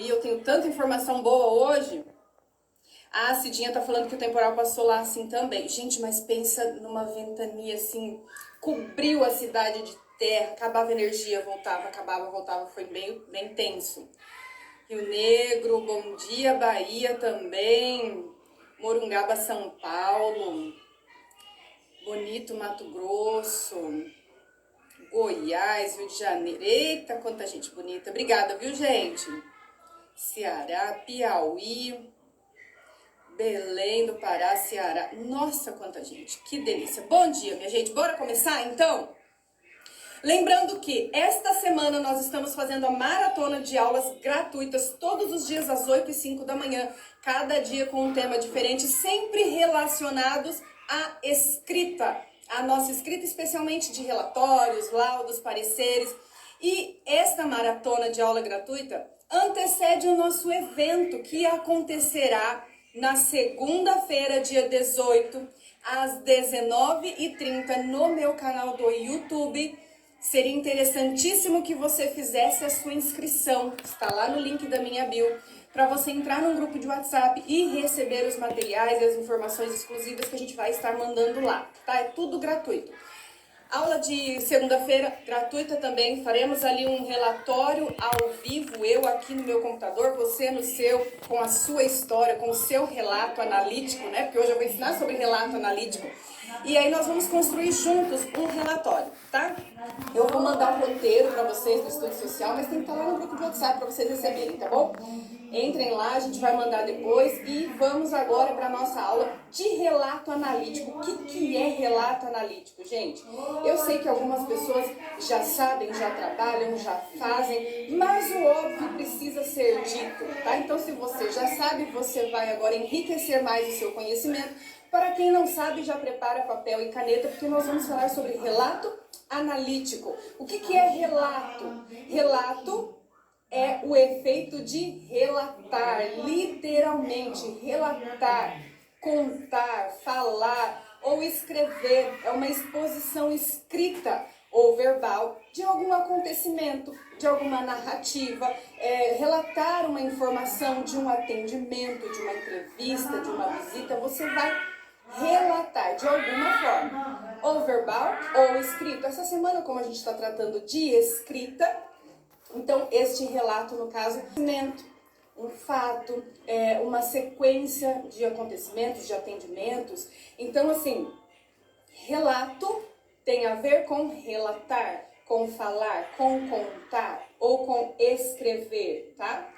Piauí. Eu tenho tanta informação boa hoje. A Cidinha tá falando que o temporal passou lá assim também. Gente, mas pensa numa ventania assim, cobriu a cidade de terra, acabava a energia, voltava, acabava, voltava, foi bem tenso. Rio Negro, bom dia, Bahia também, Morungaba, São Paulo, Bonito, Mato Grosso, Goiás, Rio de Janeiro, eita, quanta gente bonita, obrigada, viu, gente? Ceará, Piauí, Belém do Pará, Ceará. Nossa, quanta gente, que delícia. Bom dia, minha gente. Bora começar, então? Lembrando que esta semana nós estamos fazendo a maratona de aulas gratuitas todos os dias às 8h05 da manhã. Cada dia com um tema diferente, sempre relacionados à escrita. A nossa escrita, especialmente de relatórios, laudos, pareceres. E esta maratona de aula gratuita antecede o nosso evento que acontecerá na segunda-feira, dia 18, às 19h30, no meu canal do YouTube. Seria interessantíssimo que você fizesse a sua inscrição, está lá no link da minha bio, para você entrar num grupo de WhatsApp e receber os materiais e as informações exclusivas que a gente vai estar mandando lá, tá? É tudo gratuito. Aula de segunda-feira, gratuita também, faremos ali um relatório ao vivo, eu aqui no meu computador, você no seu, com a sua história, com o seu relato analítico, né? Porque hoje eu vou ensinar sobre relato analítico. E aí nós vamos construir juntos um relatório, tá? Eu vou mandar um roteiro para vocês do Estudo Social, mas tem que estar lá no grupo de WhatsApp para vocês receberem, tá bom? Entrem lá, a gente vai mandar depois e vamos agora para a nossa aula de relato analítico. O que é relato analítico, gente? Eu sei que algumas pessoas já sabem, já trabalham, já fazem, mas o óbvio precisa ser dito, tá? Então, se você já sabe, você vai agora enriquecer mais o seu conhecimento. Para quem não sabe, já prepara papel e caneta, porque nós vamos falar sobre relato analítico. O que é relato? Relato é o efeito de relatar, literalmente, relatar, contar, falar ou escrever. É uma exposição escrita ou verbal de algum acontecimento, de alguma narrativa, relatar uma informação de um atendimento, de uma entrevista, de uma visita. Você vai relatar de alguma forma, ou verbal ou escrito. Essa semana, como a gente está tratando de escrita, então este relato, no caso, um fato, uma sequência de acontecimentos, de atendimentos. Então, assim, relato tem a ver com relatar, com falar, com contar ou com escrever, tá?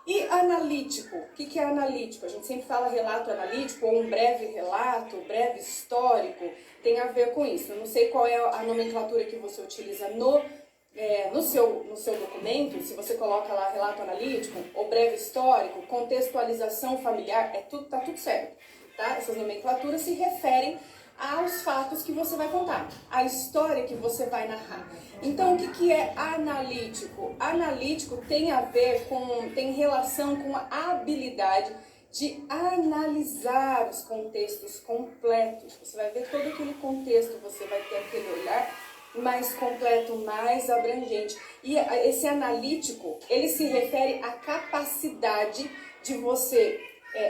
E analítico, o que é analítico? A gente sempre fala relato analítico ou um breve relato, breve histórico, tem a ver com isso. Eu não sei qual é a nomenclatura que você utiliza no seu documento, se você coloca lá relato analítico, ou breve histórico, contextualização familiar, tá tudo certo, tá? Essas nomenclaturas se referem aos fatos que você vai contar, a história que você vai narrar. Então, o que é analítico? Analítico tem relação com a habilidade de analisar os contextos completos. Você vai ver todo aquele contexto, você vai ter aquele olhar mais completo, mais abrangente. E esse analítico, ele se refere à capacidade de você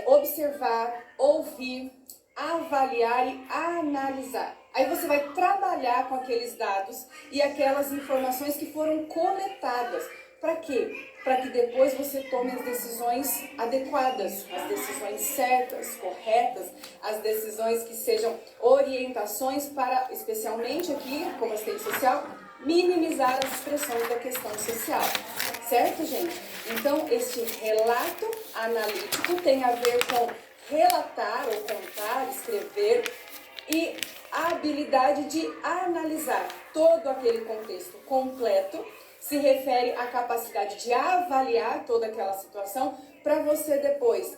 observar, ouvir, avaliar e analisar. Aí você vai trabalhar com aqueles dados e aquelas informações que foram coletadas. Para quê? Para que depois você tome as decisões adequadas, as decisões certas, corretas, as decisões que sejam orientações para, especialmente aqui, como assistente social, minimizar as expressões da questão social. Certo, gente? Então, este relato analítico tem a ver com relatar ou contar, escrever e a habilidade de analisar todo aquele contexto completo. Se refere à capacidade de avaliar toda aquela situação para você depois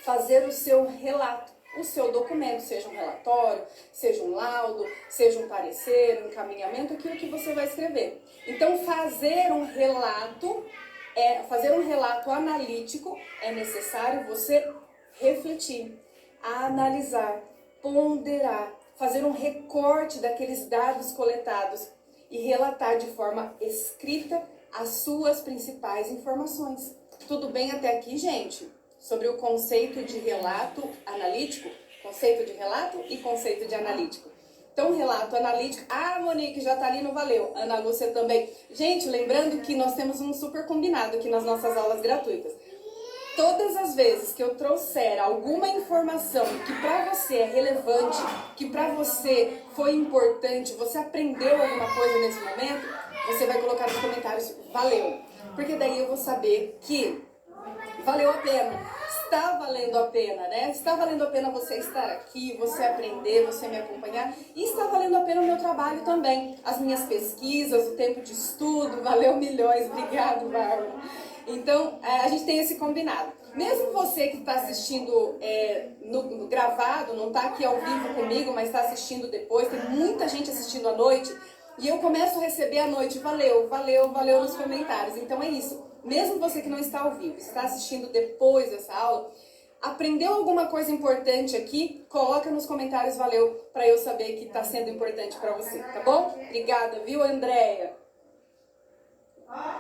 fazer o seu relato, o seu documento, seja um relatório, seja um laudo, seja um parecer, um encaminhamento, aquilo que você vai escrever. Então, fazer um relato analítico, é necessário você refletir, analisar, ponderar, fazer um recorte daqueles dados coletados e relatar de forma escrita as suas principais informações. Tudo bem até aqui, gente? Sobre o conceito de relato analítico, conceito de relato e conceito de analítico. Então, relato analítico... Ah, Monique, já tá ali no Valeu. Ana Lúcia também. Gente, lembrando que nós temos um super combinado aqui nas nossas aulas gratuitas. Todas as vezes que eu trouxer alguma informação que para você é relevante, que para você foi importante, você aprendeu alguma coisa nesse momento, você vai colocar nos comentários, valeu. Porque daí eu vou saber que valeu a pena, está valendo a pena, né? Está valendo a pena você estar aqui, você aprender, você me acompanhar. E está valendo a pena o meu trabalho também. As minhas pesquisas, o tempo de estudo, valeu milhões. Obrigado, Bárbara. Então, a gente tem esse combinado. Mesmo você que está assistindo no gravado, não está aqui ao vivo comigo, mas está assistindo depois, tem muita gente assistindo à noite, e eu começo a receber à noite, valeu, valeu, valeu nos comentários. Então é isso. Mesmo você que não está ao vivo, está assistindo depois dessa aula, aprendeu alguma coisa importante aqui? Coloca nos comentários, valeu, para eu saber que está sendo importante para você, tá bom? Obrigada, viu, Andréia?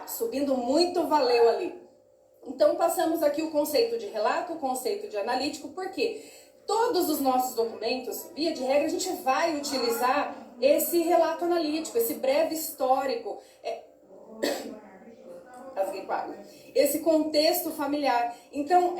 Subindo muito, valeu ali. Então, passamos aqui o conceito de relato, o conceito de analítico, porque todos os nossos documentos, via de regra, a gente vai utilizar esse relato analítico, esse breve histórico, esse contexto familiar. Então,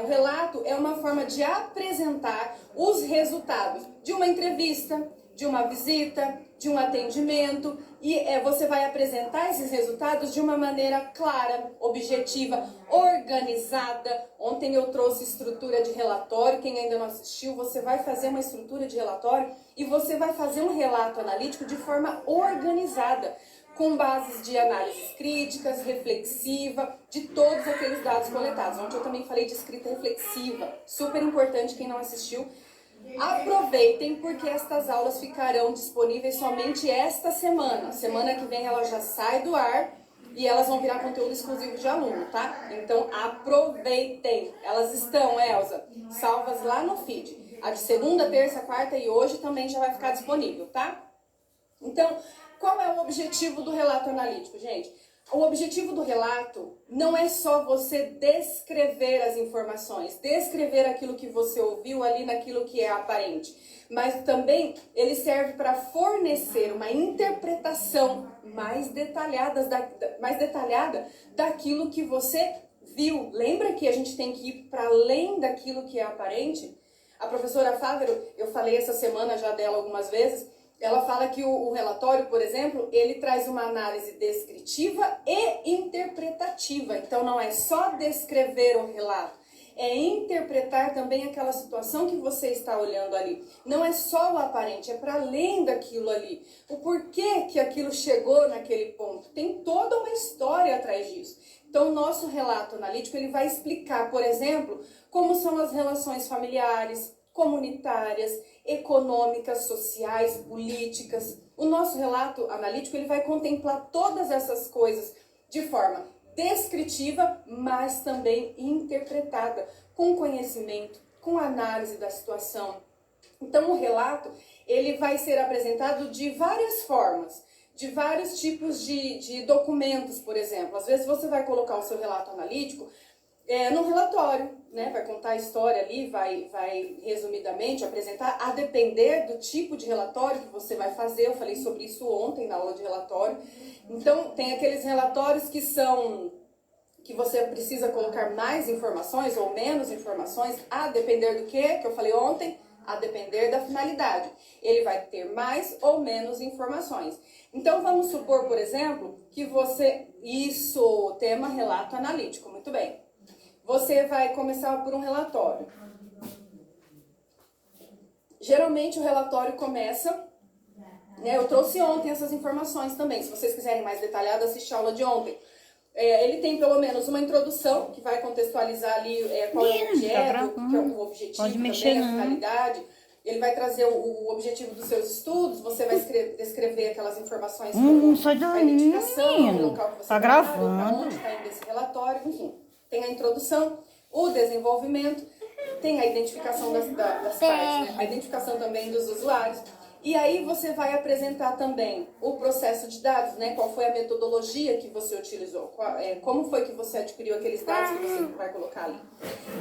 o relato é uma forma de apresentar os resultados de uma entrevista, de uma visita, de um atendimento, e você vai apresentar esses resultados de uma maneira clara, objetiva, organizada. Ontem eu trouxe estrutura de relatório, quem ainda não assistiu, você vai fazer uma estrutura de relatório e você vai fazer um relato analítico de forma organizada, com bases de análises críticas, reflexiva, de todos aqueles dados coletados. Ontem eu também falei de escrita reflexiva, super importante, quem não assistiu. Aproveitem, porque estas aulas ficarão disponíveis somente esta semana. Semana que vem ela já sai do ar e elas vão virar conteúdo exclusivo de aluno, tá? Então aproveitem. Elas estão, Elza, salvas lá no feed. A de segunda, terça, quarta e hoje também já vai ficar disponível, tá? Então, qual é o objetivo do relato analítico, gente? O objetivo do relato não é só você descrever as informações, descrever aquilo que você ouviu ali naquilo que é aparente, mas também ele serve para fornecer uma interpretação mais detalhada daquilo que você viu. Lembra que a gente tem que ir para além daquilo que é aparente? A professora Fávero, eu falei essa semana já dela algumas vezes, ela fala que o relatório, por exemplo, ele traz uma análise descritiva e interpretativa. Então, não é só descrever o relato, é interpretar também aquela situação que você está olhando ali. Não é só o aparente, é para além daquilo ali. O porquê que aquilo chegou naquele ponto. Tem toda uma história atrás disso. Então, o nosso relato analítico, ele vai explicar, por exemplo, como são as relações familiares, comunitárias, econômicas, sociais, políticas. O nosso relato analítico ele vai contemplar todas essas coisas de forma descritiva, mas também interpretada, com conhecimento, com análise da situação. Então, o relato ele vai ser apresentado de várias formas, de vários tipos de documentos, por exemplo. Às vezes você vai colocar o seu relato analítico no relatório, né? Vai contar a história ali, vai resumidamente apresentar, a depender do tipo de relatório que você vai fazer. Eu falei sobre isso ontem na aula de relatório. Então, tem aqueles relatórios que você precisa colocar mais informações ou menos informações, a depender do que eu falei ontem, a depender da finalidade. Ele vai ter mais ou menos informações. Então, vamos supor, por exemplo, que isso, tema relato analítico, muito bem. Você vai começar por um relatório. Geralmente o relatório começa, né? Eu trouxe ontem essas informações também. Se vocês quiserem mais detalhado, assiste a aula de ontem. Ele tem pelo menos uma introdução que vai contextualizar ali qual é o objeto, que é o objetivo, também a finalidade. Ele vai trazer o objetivo dos seus estudos, você vai descrever aquelas informações como a identificação, o local que você está gravando, onde está indo esse relatório, enfim. Tem a introdução, o desenvolvimento, tem a identificação das partes, né? A identificação também dos usuários. E aí você vai apresentar também o processo de dados, né? Qual foi a metodologia que você utilizou, como foi que você adquiriu aqueles dados que você vai colocar ali.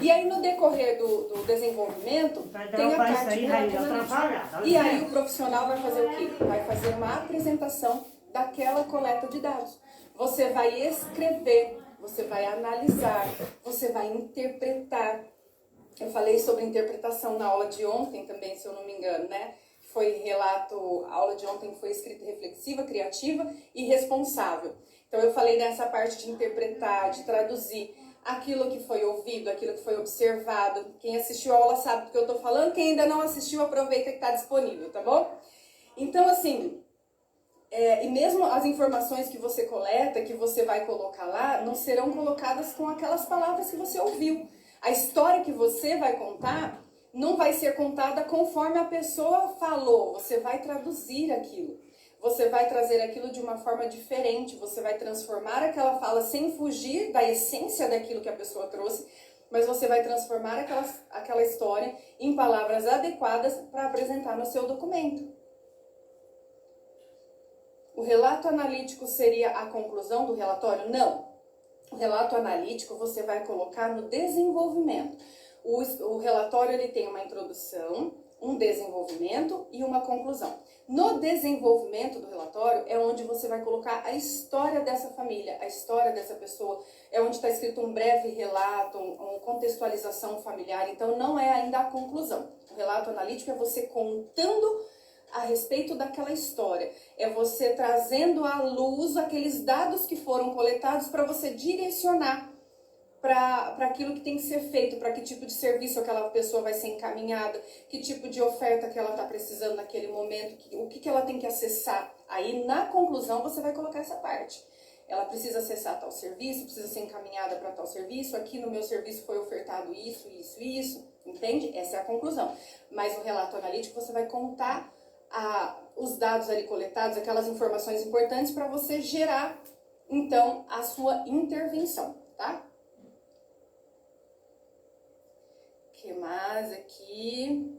E aí no decorrer do desenvolvimento, tem a parte de relacionamento. E aí o profissional vai fazer o quê? Vai fazer uma apresentação daquela coleta de dados. Você vai escrever, você vai analisar, você vai interpretar. Eu falei sobre interpretação na aula de ontem também, se eu não me engano, né? Foi relato, a aula de ontem foi escrita reflexiva, criativa e responsável. Então eu falei nessa parte de interpretar, de traduzir aquilo que foi ouvido, aquilo que foi observado. Quem assistiu a aula sabe do que eu tô falando, quem ainda não assistiu, aproveita que está disponível, tá bom? Então assim, e mesmo as informações que você coleta, que você vai colocar lá, não serão colocadas com aquelas palavras que você ouviu. A história que você vai contar não vai ser contada conforme a pessoa falou, você vai traduzir aquilo. Você vai trazer aquilo de uma forma diferente, você vai transformar aquela fala sem fugir da essência daquilo que a pessoa trouxe, mas você vai transformar aquela história em palavras adequadas para apresentar no seu documento. O relato analítico seria a conclusão do relatório? Não. O relato analítico você vai colocar no desenvolvimento. O relatório ele tem uma introdução, um desenvolvimento e uma conclusão. No desenvolvimento do relatório é onde você vai colocar a história dessa família, a história dessa pessoa, é onde está escrito um breve relato, uma contextualização familiar, então não é ainda a conclusão. O relato analítico é você contando a respeito daquela história, é você trazendo à luz aqueles dados que foram coletados para você direcionar para aquilo que tem que ser feito, para que tipo de serviço aquela pessoa vai ser encaminhada, que tipo de oferta que ela está precisando naquele momento, o que ela tem que acessar. Aí, na conclusão, você vai colocar essa parte. Ela precisa acessar tal serviço, precisa ser encaminhada para tal serviço, aqui no meu serviço foi ofertado isso, entende? Essa é a conclusão. Mas o relato analítico, você vai contar os dados ali coletados, aquelas informações importantes para você gerar, então, a sua intervenção, tá? O que mais aqui?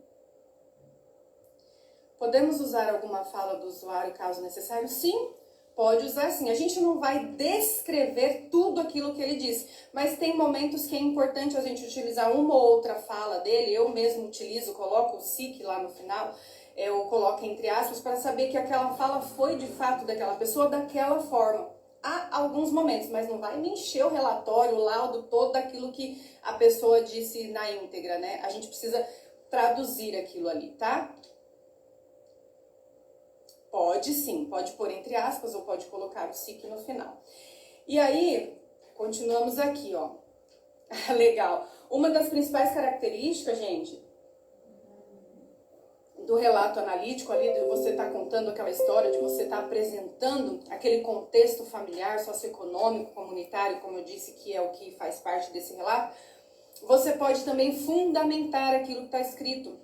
Podemos usar alguma fala do usuário caso necessário? Sim, pode usar sim. A gente não vai descrever tudo aquilo que ele disse, mas tem momentos que é importante a gente utilizar uma ou outra fala dele. Eu mesmo utilizo, coloco o SIC lá no final, eu coloco entre aspas, para saber que aquela fala foi de fato daquela pessoa daquela forma. Há alguns momentos, mas não vai me encher o relatório, o laudo todo daquilo que a pessoa disse na íntegra, né? A gente precisa traduzir aquilo ali, tá? Pode sim, pode pôr entre aspas ou pode colocar o SIC no final. E aí, continuamos aqui, ó. Legal. Uma das principais características, gente, do relato analítico ali, de você estar contando aquela história, de você estar apresentando aquele contexto familiar, socioeconômico, comunitário, como eu disse, que é o que faz parte desse relato, você pode também fundamentar aquilo que está escrito.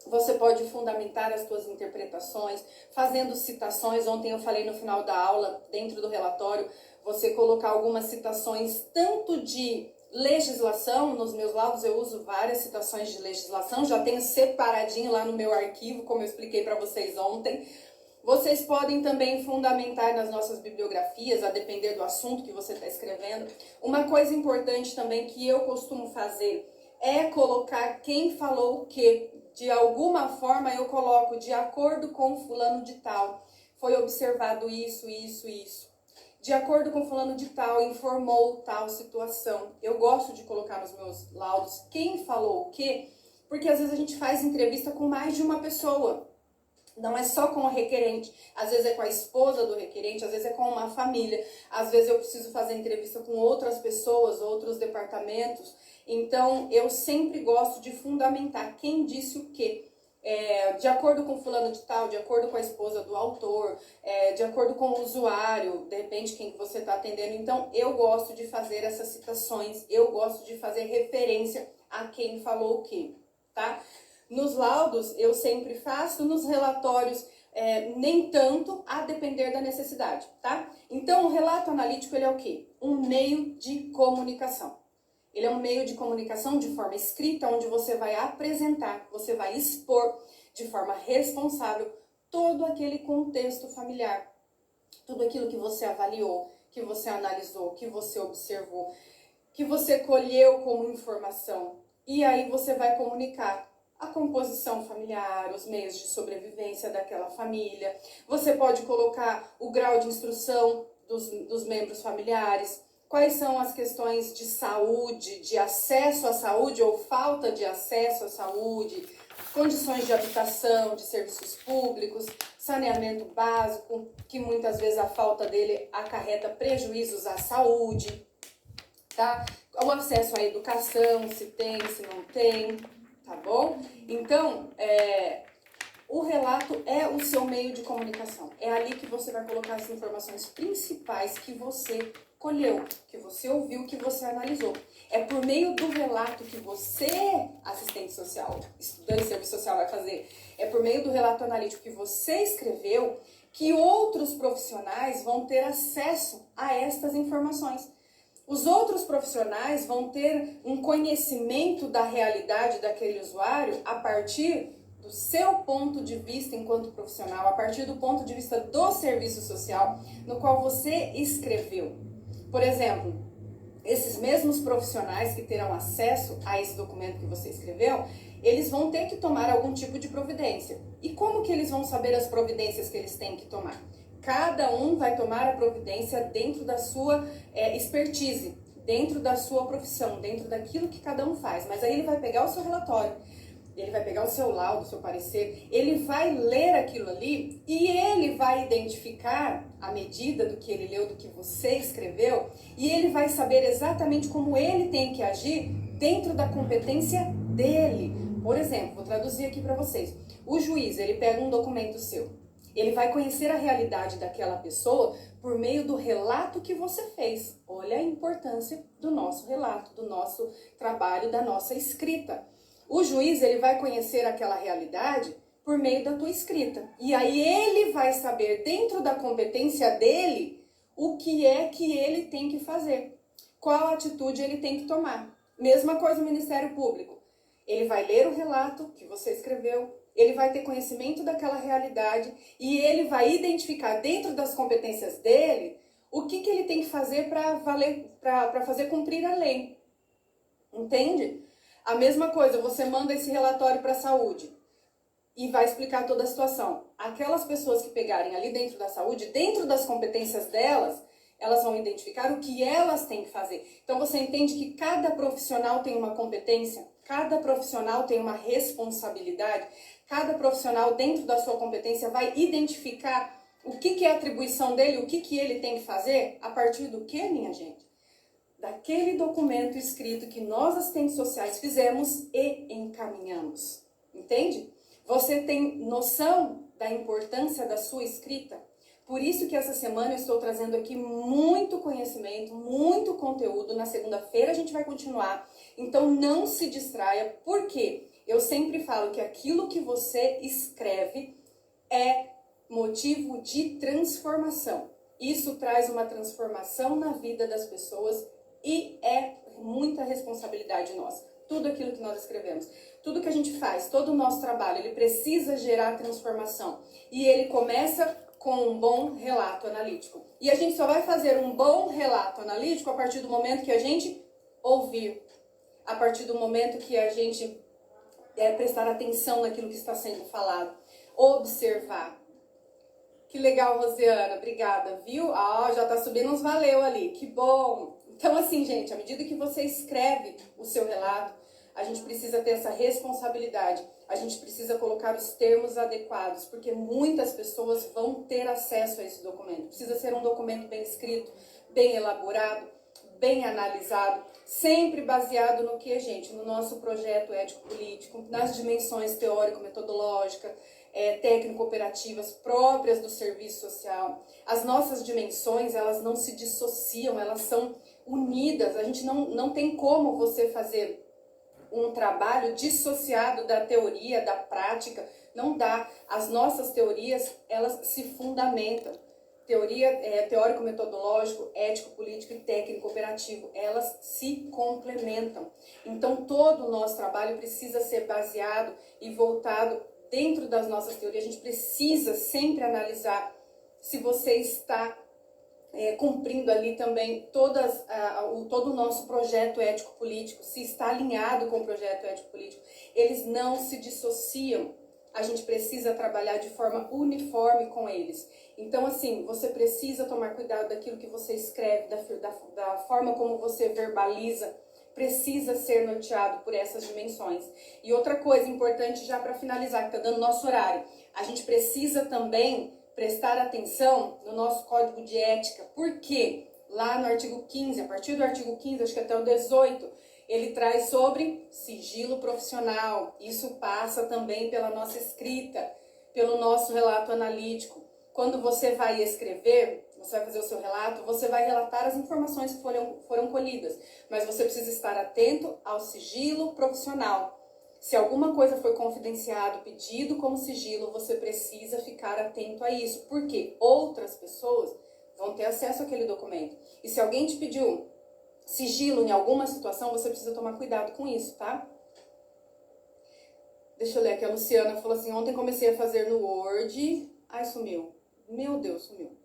Você pode fundamentar as suas interpretações, fazendo citações. Ontem eu falei no final da aula, dentro do relatório, você colocar algumas citações, tanto de legislação, nos meus laudos eu uso várias citações de legislação, já tenho separadinho lá no meu arquivo, como eu expliquei para vocês ontem. Vocês podem também fundamentar nas nossas bibliografias, a depender do assunto que você está escrevendo. Uma coisa importante também que eu costumo fazer é colocar quem falou o quê. De alguma forma eu coloco de acordo com fulano de tal. Foi observado isso. De acordo com fulano de tal, informou tal situação. Eu gosto de colocar nos meus laudos quem falou o quê, porque às vezes a gente faz entrevista com mais de uma pessoa. Não é só com o requerente, às vezes é com a esposa do requerente, às vezes é com uma família, às vezes eu preciso fazer entrevista com outras pessoas, outros departamentos. Então, eu sempre gosto de fundamentar quem disse o quê. De acordo com fulano de tal, de acordo com a esposa do autor, de acordo com o usuário, de repente quem que você está atendendo. Então, eu gosto de fazer essas citações, eu gosto de fazer referência a quem falou o quê, tá? Nos laudos eu sempre faço, nos relatórios nem tanto, a depender da necessidade, tá? Então o relato analítico ele é o quê? Um meio de comunicação. Ele é um meio de comunicação de forma escrita, onde você vai apresentar, você vai expor de forma responsável todo aquele contexto familiar, tudo aquilo que você avaliou, que você analisou, que você observou, que você colheu como informação. E aí você vai comunicar a composição familiar, os meios de sobrevivência daquela família. Você pode colocar o grau de instrução dos membros familiares, quais são as questões de saúde, de acesso à saúde ou falta de acesso à saúde, condições de habitação, de serviços públicos, saneamento básico, que muitas vezes a falta dele acarreta prejuízos à saúde, tá? O acesso à educação, se tem, se não tem, tá bom? Então, o relato é o seu meio de comunicação. É ali que você vai colocar as informações principais que você colheu, que você ouviu, que você analisou. É por meio do relato que você, assistente social, estudante de serviço social, vai fazer. É por meio do relato analítico que você escreveu que outros profissionais vão ter acesso a estas informações. Os outros profissionais vão ter um conhecimento da realidade daquele usuário a partir do seu ponto de vista enquanto profissional, a partir do ponto de vista do serviço social, no qual você escreveu. Por exemplo, esses mesmos profissionais que terão acesso a esse documento que você escreveu, eles vão ter que tomar algum tipo de providência. E como que eles vão saber as providências que eles têm que tomar? Cada um vai tomar a providência dentro da sua expertise, dentro da sua profissão, dentro daquilo que cada um faz. Mas aí ele vai pegar o seu relatório, ele vai pegar o seu laudo, o seu parecer, ele vai ler aquilo ali e ele vai identificar a medida do que ele leu, do que você escreveu, e ele vai saber exatamente como ele tem que agir dentro da competência dele. Por exemplo, vou traduzir aqui para vocês. O juiz, ele pega um documento seu, ele vai conhecer a realidade daquela pessoa por meio do relato que você fez. Olha a importância do nosso relato, do nosso trabalho, da nossa escrita. O juiz, ele vai conhecer aquela realidade por meio da tua escrita. E aí ele vai saber, dentro da competência dele, o que é que ele tem que fazer. Qual atitude ele tem que tomar. Mesma coisa o Ministério Público. Ele vai ler o relato que você escreveu, ele vai ter conhecimento daquela realidade e ele vai identificar dentro das competências dele o que ele tem que fazer para fazer cumprir a lei. Entende? A mesma coisa, você manda esse relatório para a saúde e vai explicar toda a situação. Aquelas pessoas que pegarem ali dentro da saúde, dentro das competências delas, elas vão identificar o que elas têm que fazer. Então você entende que cada profissional tem uma competência, cada profissional tem uma responsabilidade, cada profissional dentro da sua competência vai identificar o que é a atribuição dele, o que ele tem que fazer, a partir do que, minha gente? Daquele documento escrito que nós, assistentes sociais, fizemos e encaminhamos. Entende? Você tem noção da importância da sua escrita? Por isso que essa semana eu estou trazendo aqui muito conhecimento, muito conteúdo. Na segunda-feira a gente vai continuar. Então não se distraia, porque eu sempre falo que aquilo que você escreve é motivo de transformação. Isso traz uma transformação na vida das pessoas e é muita responsabilidade nossa. Tudo aquilo que nós escrevemos, tudo que a gente faz, todo o nosso trabalho, ele precisa gerar transformação. E ele começa com um bom relato analítico. E a gente só vai fazer um bom relato analítico a partir do momento que a gente ouvir, a partir do momento que a gente prestar atenção naquilo que está sendo falado, observar. Que legal, Rosiana, obrigada, viu? Já tá subindo uns valeu ali, que bom! Então assim, gente, à medida que você escreve o seu relato, a gente precisa ter essa responsabilidade, a gente precisa colocar os termos adequados, porque muitas pessoas vão ter acesso a esse documento. Precisa ser um documento bem escrito, bem elaborado, bem analisado, sempre baseado no que, gente? No nosso projeto ético-político, nas dimensões teórico-metodológicas, técnico-operativas próprias do serviço social. As nossas dimensões, elas não se dissociam, elas são unidas. A gente não tem como você fazer um trabalho dissociado da teoria, da prática. Não dá. As nossas teorias, elas se fundamentam. Teoria teórico-metodológico, ético-político e técnico-operativo, elas se complementam. Então, todo o nosso trabalho precisa ser baseado e voltado dentro das nossas teorias, a gente precisa sempre analisar se você está cumprindo ali também todo o nosso projeto ético-político, se está alinhado com o projeto ético-político. Eles não se dissociam, a gente precisa trabalhar de forma uniforme com eles. Então, assim, você precisa tomar cuidado daquilo que você escreve, da forma como você verbaliza, precisa ser norteado por essas dimensões. E outra coisa importante, já para finalizar, que está dando nosso horário, a gente precisa também prestar atenção no nosso código de ética, porque lá no artigo 15, a partir do artigo 15, acho que até o 18, ele traz sobre sigilo profissional. Isso passa também pela nossa escrita, pelo nosso relato analítico. Quando você vai escrever, você vai fazer o seu relato, você vai relatar as informações que foram colhidas, mas você precisa estar atento ao sigilo profissional. Se alguma coisa foi confidenciado, pedido como sigilo, você precisa ficar atento a isso, porque outras pessoas vão ter acesso àquele documento. E se alguém te pediu sigilo em alguma situação, você precisa tomar cuidado com isso, tá? Deixa eu ler aqui, a Luciana falou assim, ontem comecei a fazer no Word... Ai, sumiu. Meu Deus, sumiu.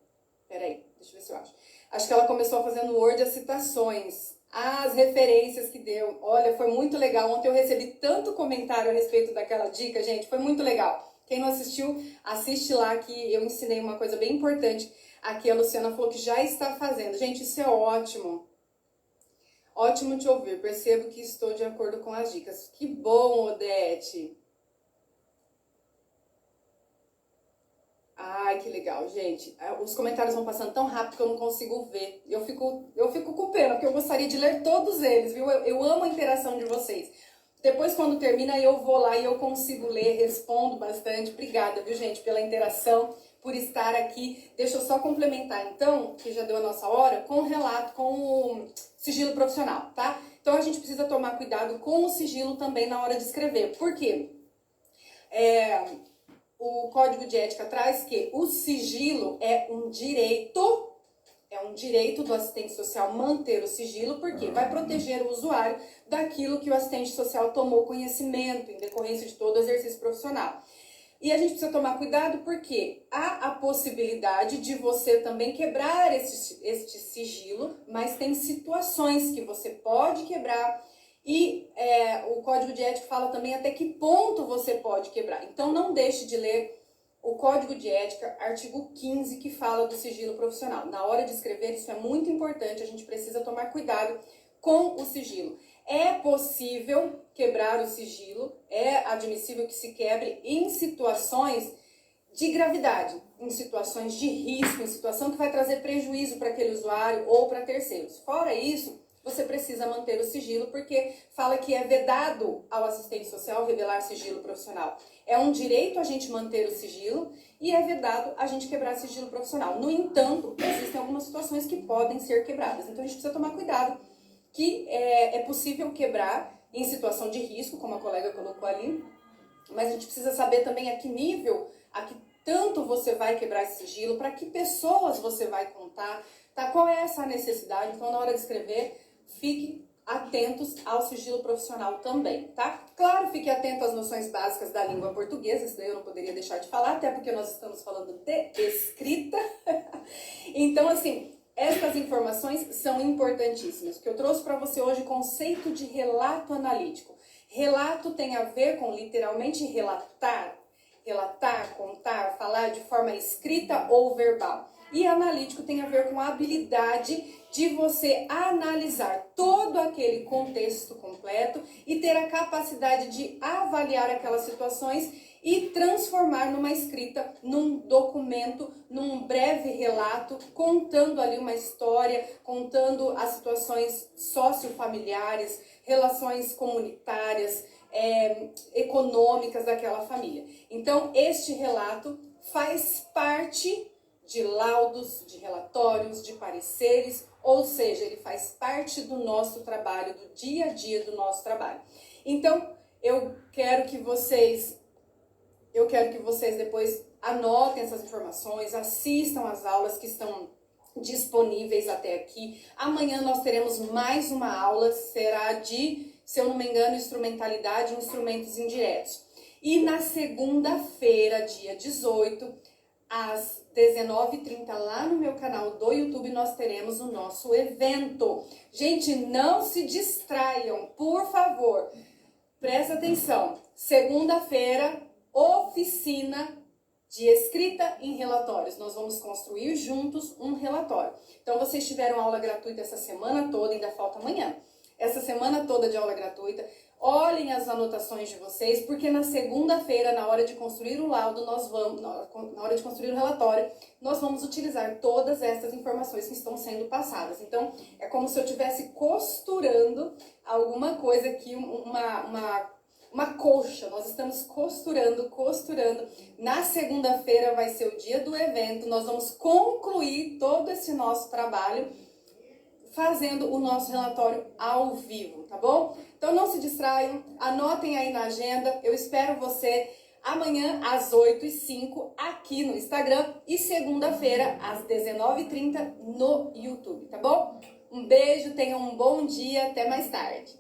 Peraí, deixa eu ver se eu acho. Acho que ela começou a fazer no Word as citações, as referências que deu. Olha, foi muito legal. Ontem eu recebi tanto comentário a respeito daquela dica, gente. Foi muito legal. Quem não assistiu, assiste lá que eu ensinei uma coisa bem importante. Aqui a Luciana falou que já está fazendo. Gente, isso é ótimo. Ótimo te ouvir. Percebo que estou de acordo com as dicas. Que bom, Odete. Ai, que legal, gente. Os comentários vão passando tão rápido que eu não consigo ver. Eu fico com pena, porque eu gostaria de ler todos eles, viu? Eu amo a interação de vocês. Depois, quando termina, eu vou lá e eu consigo ler, respondo bastante. Obrigada, viu, gente, pela interação, por estar aqui. Deixa eu só complementar, então, que já deu a nossa hora, com o relato, com o sigilo profissional, tá? Então, a gente precisa tomar cuidado com o sigilo também na hora de escrever. Por quê? O Código de Ética traz que o sigilo é um direito do assistente social manter o sigilo, porque vai proteger o usuário daquilo que o assistente social tomou conhecimento em decorrência de todo o exercício profissional. E a gente precisa tomar cuidado porque há a possibilidade de você também quebrar este sigilo, mas tem situações que você pode quebrar. E o Código de Ética fala também até que ponto você pode quebrar. Então, não deixe de ler o Código de Ética, artigo 15, que fala do sigilo profissional. Na hora de escrever, isso é muito importante, a gente precisa tomar cuidado com o sigilo. É possível quebrar o sigilo, é admissível que se quebre em situações de gravidade, em situações de risco, em situação que vai trazer prejuízo para aquele usuário ou para terceiros. Fora isso, você precisa manter o sigilo, porque fala que é vedado ao assistente social revelar sigilo profissional. É um direito a gente manter o sigilo e é vedado a gente quebrar sigilo profissional. No entanto, existem algumas situações que podem ser quebradas. Então, a gente precisa tomar cuidado, que é possível quebrar em situação de risco, como a colega colocou ali, mas a gente precisa saber também a que nível, a que tanto você vai quebrar esse sigilo, para que pessoas você vai contar, tá? Qual é essa necessidade? Então, na hora de escrever, fique atentos ao sigilo profissional também, tá? Claro, fique atento às noções básicas da língua portuguesa, isso daí eu não poderia deixar de falar, até porque nós estamos falando de escrita. Então, assim, essas informações são importantíssimas. O que eu trouxe para você hoje, conceito de relato analítico. Relato tem a ver com literalmente relatar, contar, falar de forma escrita ou verbal. E analítico tem a ver com a habilidade de você analisar todo aquele contexto completo e ter a capacidade de avaliar aquelas situações e transformar numa escrita, num documento, num breve relato, contando ali uma história, contando as situações sociofamiliares, relações comunitárias, econômicas daquela família. Então, este relato faz parte de laudos, de relatórios, de pareceres, ou seja, ele faz parte do nosso trabalho, do dia a dia do nosso trabalho. Então, eu quero que vocês depois anotem essas informações, assistam às aulas que estão disponíveis até aqui. Amanhã nós teremos mais uma aula, será de, se eu não me engano, instrumentalidade e instrumentos indiretos. E na segunda-feira, dia 18, às 19h30, lá no meu canal do YouTube, nós teremos o nosso evento. Gente, não se distraiam, por favor. Presta atenção. Segunda-feira, oficina de escrita em relatórios. Nós vamos construir juntos um relatório. Então, vocês tiveram aula gratuita essa semana toda, ainda falta amanhã. Essa semana toda de aula gratuita. Olhem as anotações de vocês, porque na segunda-feira, na hora de construir o laudo, na hora de construir o relatório, nós vamos utilizar todas essas informações que estão sendo passadas. Então, é como se eu estivesse costurando alguma coisa aqui, uma colcha. Nós estamos costurando. Na segunda-feira vai ser o dia do evento, nós vamos concluir todo esse nosso trabalho fazendo o nosso relatório ao vivo, tá bom? Então não se distraiam, anotem aí na agenda, eu espero você amanhã às 8h05 aqui no Instagram e segunda-feira às 19h30 no YouTube, tá bom? Um beijo, tenham um bom dia, até mais tarde.